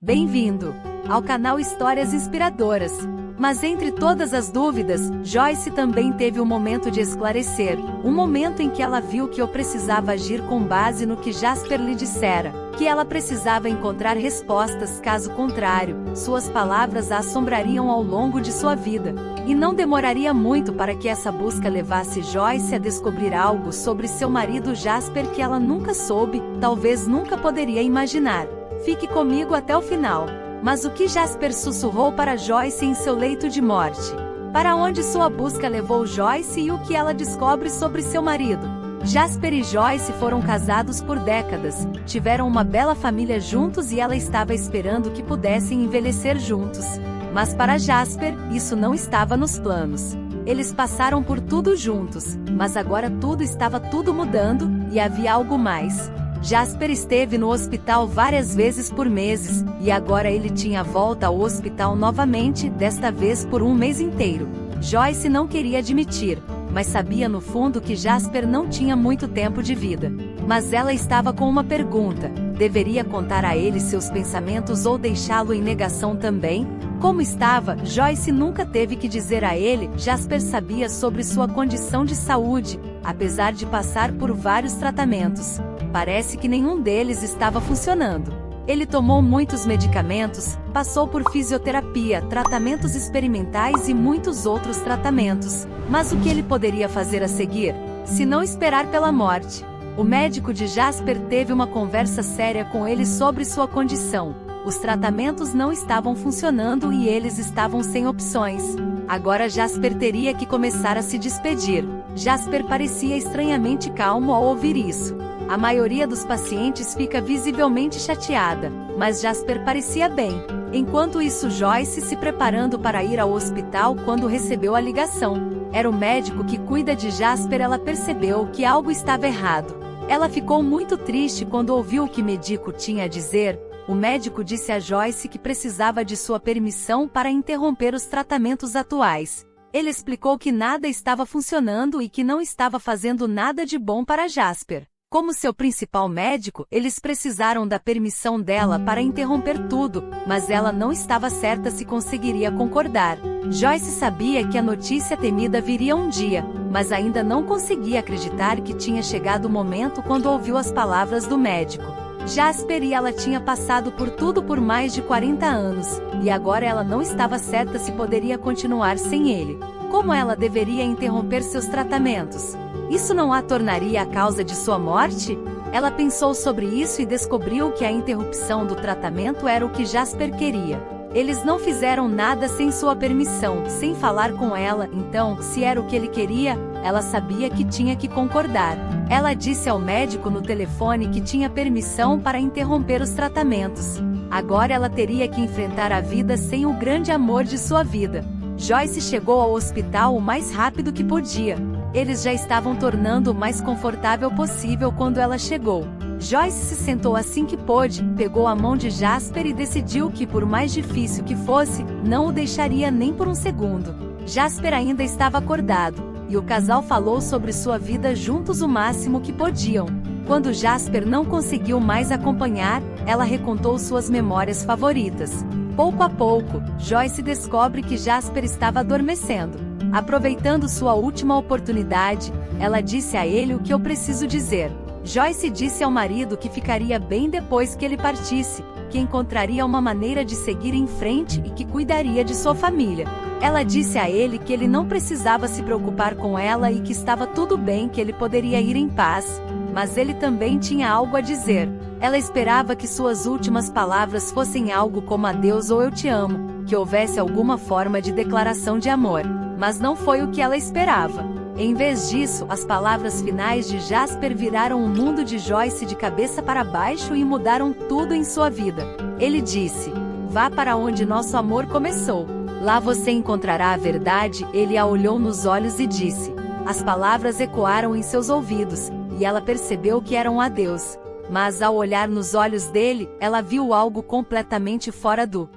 Bem-vindo ao canal Histórias Inspiradoras. Mas entre todas as dúvidas, Joyce também teve um momento de esclarecer, um momento em que ela viu que eu precisava agir com base no que Jasper lhe dissera, que ela precisava encontrar respostas, caso contrário, suas palavras a assombrariam ao longo de sua vida. E não demoraria muito para que essa busca levasse Joyce a descobrir algo sobre seu marido Jasper que ela nunca soube, talvez nunca poderia imaginar. Fique comigo até o final. Mas o que Jasper sussurrou para Joyce em seu leito de morte? Para onde sua busca levou Joyce e o que ela descobre sobre seu marido? Jasper e Joyce foram casados por décadas, tiveram uma bela família juntos e ela estava esperando que pudessem envelhecer juntos. Mas para Jasper, isso não estava nos planos. Eles passaram por tudo juntos, mas agora estava tudo mudando, e havia algo mais. Jasper esteve no hospital várias vezes por meses, e agora ele tinha volta ao hospital novamente, desta vez por um mês inteiro. Joyce não queria admitir, mas sabia no fundo que Jasper não tinha muito tempo de vida. Mas ela estava com uma pergunta: deveria contar a ele seus pensamentos ou deixá-lo em negação também? Como estava, Joyce nunca teve que dizer a ele. Jasper sabia sobre sua condição de saúde, apesar de passar por vários tratamentos. Parece que nenhum deles estava funcionando. Ele tomou muitos medicamentos, passou por fisioterapia, tratamentos experimentais e muitos outros tratamentos. Mas o que ele poderia fazer a seguir, se não esperar pela morte? O médico de Jasper teve uma conversa séria com ele sobre sua condição. Os tratamentos não estavam funcionando e eles estavam sem opções. Agora Jasper teria que começar a se despedir. Jasper parecia estranhamente calmo ao ouvir isso. A maioria dos pacientes fica visivelmente chateada, mas Jasper parecia bem. Enquanto isso, Joyce se preparando para ir ao hospital quando recebeu a ligação. Era o médico que cuida de Jasper. Ela percebeu que algo estava errado. Ela ficou muito triste quando ouviu o que o médico tinha a dizer. O médico disse a Joyce que precisava de sua permissão para interromper os tratamentos atuais. Ele explicou que nada estava funcionando e que não estava fazendo nada de bom para Jasper. Como seu principal médico, eles precisaram da permissão dela para interromper tudo, mas ela não estava certa se conseguiria concordar. Joyce sabia que a notícia temida viria um dia, mas ainda não conseguia acreditar que tinha chegado o momento quando ouviu as palavras do médico. Jasper e ela tinha passado por tudo por mais de 40 anos, e agora ela não estava certa se poderia continuar sem ele. Como ela deveria interromper seus tratamentos? Isso não a tornaria a causa de sua morte? Ela pensou sobre isso e descobriu que a interrupção do tratamento era o que Jasper queria. Eles não fizeram nada sem sua permissão, sem falar com ela, então, se era o que ele queria, ela sabia que tinha que concordar. Ela disse ao médico no telefone que tinha permissão para interromper os tratamentos. Agora ela teria que enfrentar a vida sem o grande amor de sua vida. Joyce chegou ao hospital o mais rápido que podia. Eles já estavam tornando o mais confortável possível quando ela chegou. Joyce se sentou assim que pôde, pegou a mão de Jasper e decidiu que, por mais difícil que fosse, não o deixaria nem por um segundo. Jasper ainda estava acordado, e o casal falou sobre sua vida juntos o máximo que podiam. Quando Jasper não conseguiu mais acompanhar, ela recontou suas memórias favoritas. Pouco a pouco, Joyce descobre que Jasper estava adormecendo. Aproveitando sua última oportunidade, ela disse a ele o que eu preciso dizer. Joyce disse ao marido que ficaria bem depois que ele partisse, que encontraria uma maneira de seguir em frente e que cuidaria de sua família. Ela disse a ele que ele não precisava se preocupar com ela e que estava tudo bem, que ele poderia ir em paz. Mas ele também tinha algo a dizer. Ela esperava que suas últimas palavras fossem algo como adeus ou eu te amo, que houvesse alguma forma de declaração de amor. Mas não foi o que ela esperava. Em vez disso, as palavras finais de Jasper viraram o mundo de Joyce de cabeça para baixo e mudaram tudo em sua vida. Ele disse: "Vá para onde nosso amor começou. Lá você encontrará a verdade." Ele a olhou nos olhos e disse. As palavras ecoaram em seus ouvidos, e ela percebeu que eram adeus. Mas ao olhar nos olhos dele, ela viu algo completamente fora do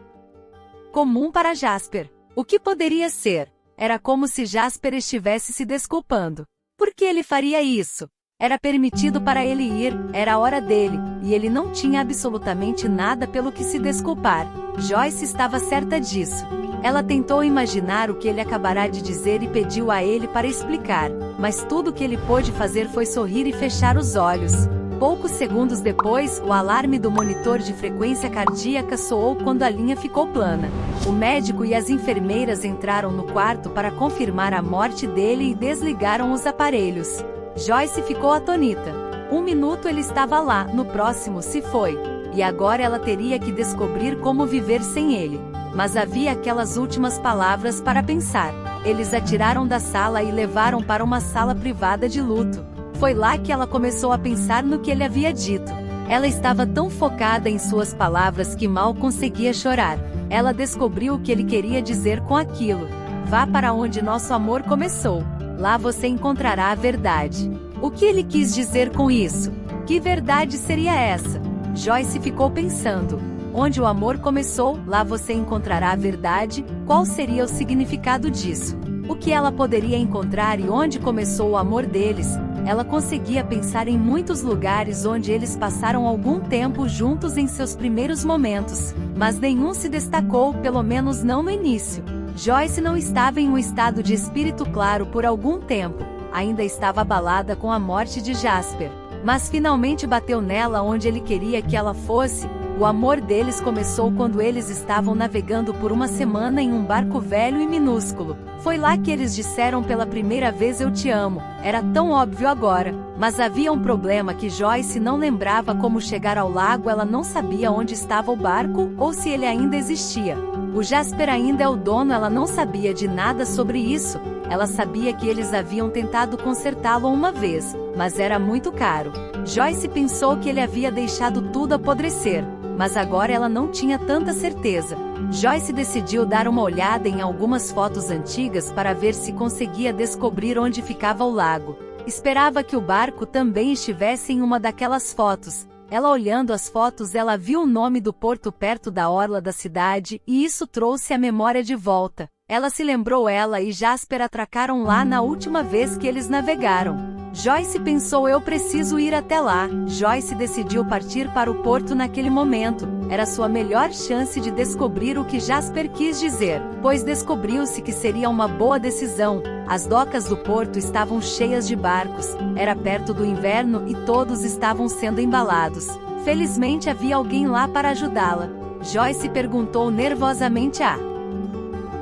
comum para Jasper. O que poderia ser? Era como se Jasper estivesse se desculpando. Por que ele faria isso? Era permitido para ele ir, era a hora dele, e ele não tinha absolutamente nada pelo que se desculpar. Joyce estava certa disso. Ela tentou imaginar o que ele acabará de dizer e pediu a ele para explicar, mas tudo que ele pôde fazer foi sorrir e fechar os olhos. Poucos segundos depois, o alarme do monitor de frequência cardíaca soou quando a linha ficou plana. O médico e as enfermeiras entraram no quarto para confirmar a morte dele e desligaram os aparelhos. Joyce ficou atonita. Um minuto ele estava lá, no próximo se foi. E agora ela teria que descobrir como viver sem ele. Mas havia aquelas últimas palavras para pensar. Eles a tiraram da sala e levaram para uma sala privada de luto. Foi lá que ela começou a pensar no que ele havia dito. Ela estava tão focada em suas palavras que mal conseguia chorar. Ela descobriu o que ele queria dizer com aquilo. Vá para onde nosso amor começou. Lá você encontrará a verdade. O que ele quis dizer com isso? Que verdade seria essa? Joyce ficou pensando. Onde o amor começou, lá você encontrará a verdade. Qual seria o significado disso? O que ela poderia encontrar e onde começou o amor deles? Ela conseguia pensar em muitos lugares onde eles passaram algum tempo juntos em seus primeiros momentos, mas nenhum se destacou, pelo menos não no início. Joyce não estava em um estado de espírito claro por algum tempo, ainda estava abalada com a morte de Jasper, mas finalmente bateu nela onde ele queria que ela fosse. O amor deles começou quando eles estavam navegando por uma semana em um barco velho e minúsculo. Foi lá que eles disseram pela primeira vez eu te amo. Era tão óbvio agora, mas havia um problema que Joyce não lembrava como chegar ao lago. Ela não sabia onde estava o barco, ou se ele ainda existia. O Jasper ainda é o dono, ela não sabia de nada sobre isso. Ela sabia que eles haviam tentado consertá-lo uma vez, mas era muito caro. Joyce pensou que ele havia deixado tudo apodrecer, mas agora ela não tinha tanta certeza. Joyce decidiu dar uma olhada em algumas fotos antigas para ver se conseguia descobrir onde ficava o lago. Esperava que o barco também estivesse em uma daquelas fotos. Ela olhando as fotos, ela viu o nome do porto perto da orla da cidade, e isso trouxe a memória de volta. Ela se lembrou, ela e Jasper atracaram lá na última vez que eles navegaram. Joyce pensou, eu preciso ir até lá. Joyce decidiu partir para o porto naquele momento. Era sua melhor chance de descobrir o que Jasper quis dizer, pois descobriu-se que seria uma boa decisão. As docas do porto estavam cheias de barcos, era perto do inverno e todos estavam sendo embalados. Felizmente havia alguém lá para ajudá-la. Joyce perguntou nervosamente à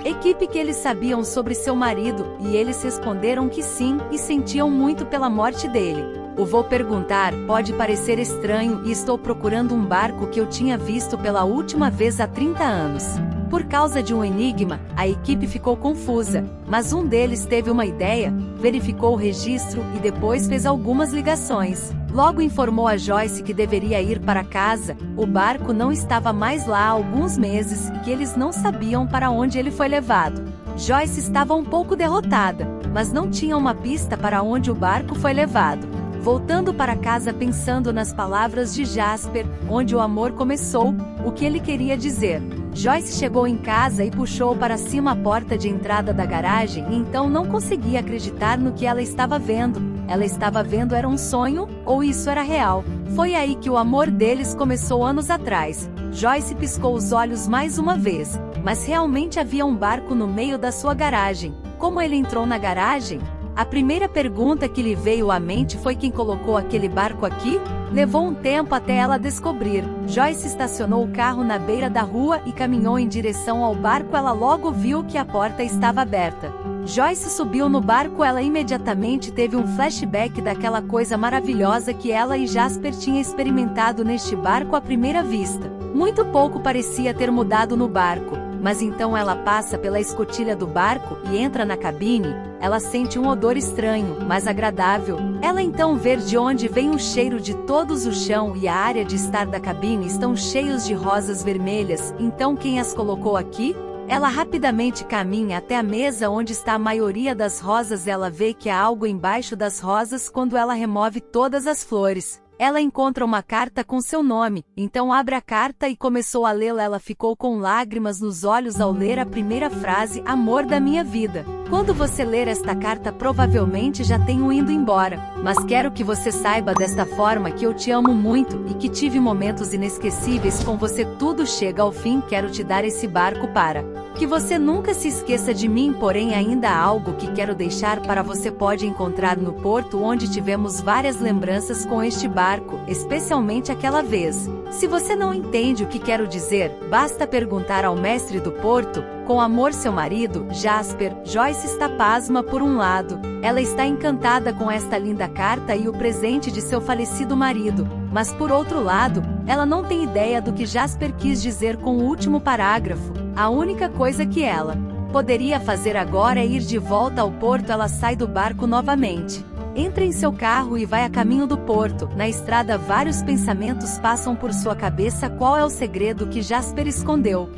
equipe que eles sabiam sobre seu marido, e eles responderam que sim, e sentiam muito pela morte dele. O vou perguntar, pode parecer estranho, e estou procurando um barco que eu tinha visto pela última vez há 30 anos. Por causa de um enigma, a equipe ficou confusa, mas um deles teve uma ideia, verificou o registro e depois fez algumas ligações. Logo informou a Joyce que deveria ir para casa. O barco não estava mais lá há alguns meses e que eles não sabiam para onde ele foi levado. Joyce estava um pouco derrotada, mas não tinha uma pista para onde o barco foi levado. Voltando para casa pensando nas palavras de Jasper, onde o amor começou, o que ele queria dizer. Joyce chegou em casa e puxou para cima a porta de entrada da garagem e então não conseguia acreditar no que ela estava vendo. Ela estava vendo era um sonho, ou isso era real? Foi aí que o amor deles começou anos atrás. Joyce piscou os olhos mais uma vez, mas realmente havia um barco no meio da sua garagem. Como ele entrou na garagem? A primeira pergunta que lhe veio à mente foi quem colocou aquele barco aqui? Levou um tempo até ela descobrir. Joyce estacionou o carro na beira da rua e caminhou em direção ao barco. Ela logo viu que a porta estava aberta. Joyce subiu no barco. Ela imediatamente teve um flashback daquela coisa maravilhosa que ela e Jasper tinham experimentado neste barco à primeira vista. Muito pouco parecia ter mudado no barco, mas então ela passa pela escotilha do barco e entra na cabine. Ela sente um odor estranho, mas agradável. Ela então vê de onde vem o cheiro de todos o chão e a área de estar da cabine estão cheios de rosas vermelhas. Então quem as colocou aqui? Ela rapidamente caminha até a mesa onde está a maioria das rosas. Ela vê que há algo embaixo das rosas. Quando ela remove todas as flores, ela encontra uma carta com seu nome, então abre a carta e começou a lê-la. Ela ficou com lágrimas nos olhos ao ler a primeira frase, amor da minha vida. Quando você ler esta carta provavelmente já tenho ido embora, mas quero que você saiba desta forma que eu te amo muito e que tive momentos inesquecíveis com você. Tudo chega ao fim. Quero te dar esse barco para que você nunca se esqueça de mim, porém ainda há algo que quero deixar para você. Pode encontrar no porto onde tivemos várias lembranças com este barco, especialmente aquela vez. Se você não entende o que quero dizer, basta perguntar ao mestre do porto. Com amor, seu marido, Jasper. Joyce está pasma. Por um lado, ela está encantada com esta linda carta e o presente de seu falecido marido, mas por outro lado, ela não tem ideia do que Jasper quis dizer com o último parágrafo. A única coisa que ela poderia fazer agora é ir de volta ao porto. Ela sai do barco novamente. Entra em seu carro e vai a caminho do porto. Na estrada, vários pensamentos passam por sua cabeça. Qual é o segredo que Jasper escondeu?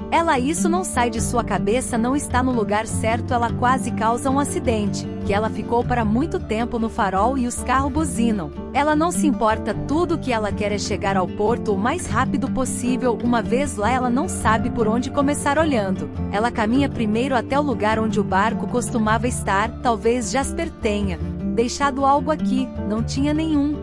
Isso não sai de sua cabeça, não está no lugar certo. Ela quase causa um acidente, que ela ficou para muito tempo no farol e os carros buzinam. Ela não se importa, tudo que ela quer é chegar ao porto o mais rápido possível. Uma vez lá, ela não sabe por onde começar olhando. Ela caminha primeiro até o lugar onde o barco costumava estar. Talvez Jasper tenha deixado algo aqui. Não tinha nenhum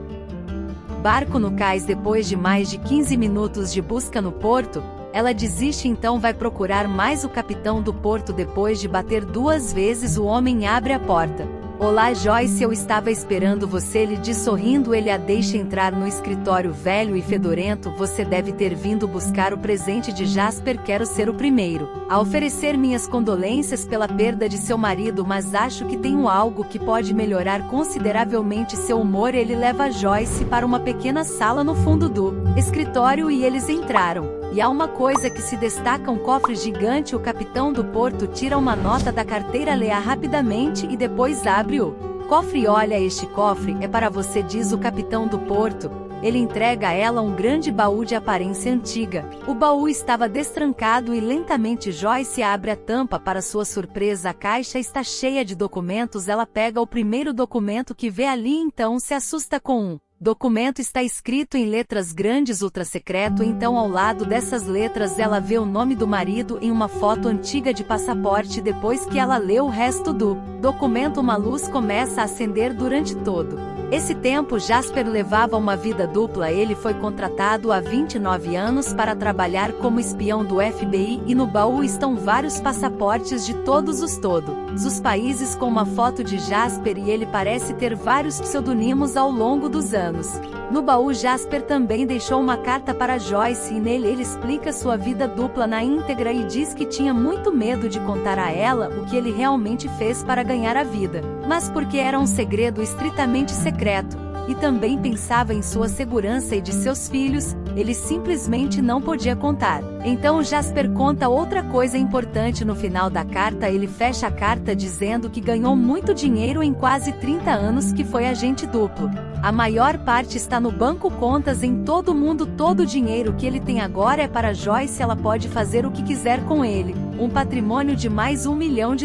barco no cais. Depois de mais de 15 minutos de busca no porto, ela desiste, então vai procurar mais o capitão do porto. Depois de bater 2 vezes, o homem abre a porta. Olá, Joyce, eu estava esperando você, ele diz sorrindo. Ele a deixa entrar no escritório velho e fedorento. Você deve ter vindo buscar o presente de Jasper. Quero ser o primeiro a oferecer minhas condolências pela perda de seu marido, mas acho que tenho algo que pode melhorar consideravelmente seu humor. Ele leva Joyce para uma pequena sala no fundo do escritório e eles entraram. E há uma coisa que se destaca: um cofre gigante. O capitão do porto tira uma nota da carteira, lê rapidamente e depois abre o cofre. Olha, este cofre é para você, diz o capitão do porto. Ele entrega a ela um grande baú de aparência antiga. O baú estava destrancado e lentamente Joyce abre a tampa. Para sua surpresa, a caixa está cheia de documentos. Ela pega o primeiro documento que vê ali, então se assusta com um documento. Está escrito em letras grandes: ultra secreto. Então, ao lado dessas letras, ela vê o nome do marido em uma foto antiga de passaporte. Depois que ela lê o resto do documento, uma luz começa a acender durante todo esse tempo. Jasper levava uma vida dupla. Ele foi contratado há 29 anos para trabalhar como espião do FBI e no baú estão vários passaportes de todos os países com uma foto de Jasper, e ele parece ter vários pseudônimos ao longo dos anos. No baú, Jasper também deixou uma carta para Joyce e nele ele explica sua vida dupla na íntegra e diz que tinha muito medo de contar a ela o que ele realmente fez para ganhar a vida, mas porque era um segredo estritamente secreto, e também pensava em sua segurança e de seus filhos, ele simplesmente não podia contar. Então Jasper conta outra coisa importante no final da carta. Ele fecha a carta dizendo que ganhou muito dinheiro em quase 30 anos, que foi agente duplo. A maior parte está no banco, contas em todo mundo. Todo o dinheiro que ele tem agora é para Joyce. Ela pode fazer o que quiser com ele. Um patrimônio de mais $1 milhão.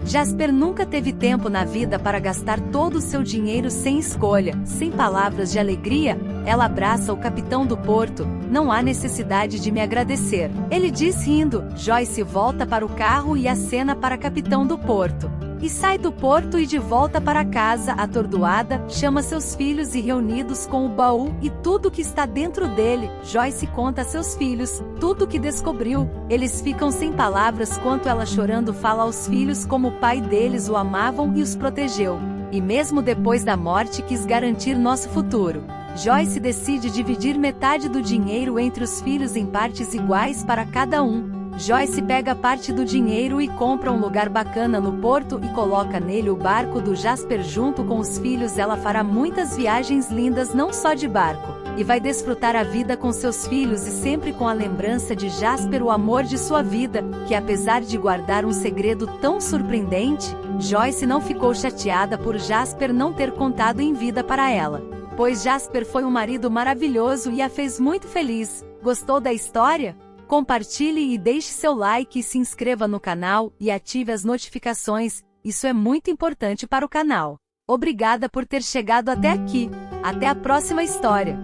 Jasper nunca teve tempo na vida para gastar todo o seu dinheiro sem escolha. Sem palavras de alegria, ela abraça o capitão do porto. Não há necessidade de me agradecer, ele diz rindo. Joyce volta para o carro e acena para o capitão do porto. E sai do porto e de volta para casa, atordoada, chama seus filhos e reunidos com o baú e tudo que está dentro dele, Joyce conta a seus filhos tudo o que descobriu. Eles ficam sem palavras quanto ela, chorando, fala aos filhos como o pai deles o amavam e os protegeu. E mesmo depois da morte quis garantir nosso futuro. Joyce decide dividir metade do dinheiro entre os filhos em partes iguais para cada um. Joyce pega parte do dinheiro e compra um lugar bacana no porto e coloca nele o barco do Jasper junto com os filhos. Ela fará muitas viagens lindas, não só de barco, e vai desfrutar a vida com seus filhos e sempre com a lembrança de Jasper, o amor de sua vida, que apesar de guardar um segredo tão surpreendente, Joyce não ficou chateada por Jasper não ter contado em vida para ela, pois Jasper foi um marido maravilhoso e a fez muito feliz. Gostou da história? Compartilhe e deixe seu like e se inscreva no canal e ative as notificações, isso é muito importante para o canal. Obrigada por ter chegado até aqui. Até a próxima história.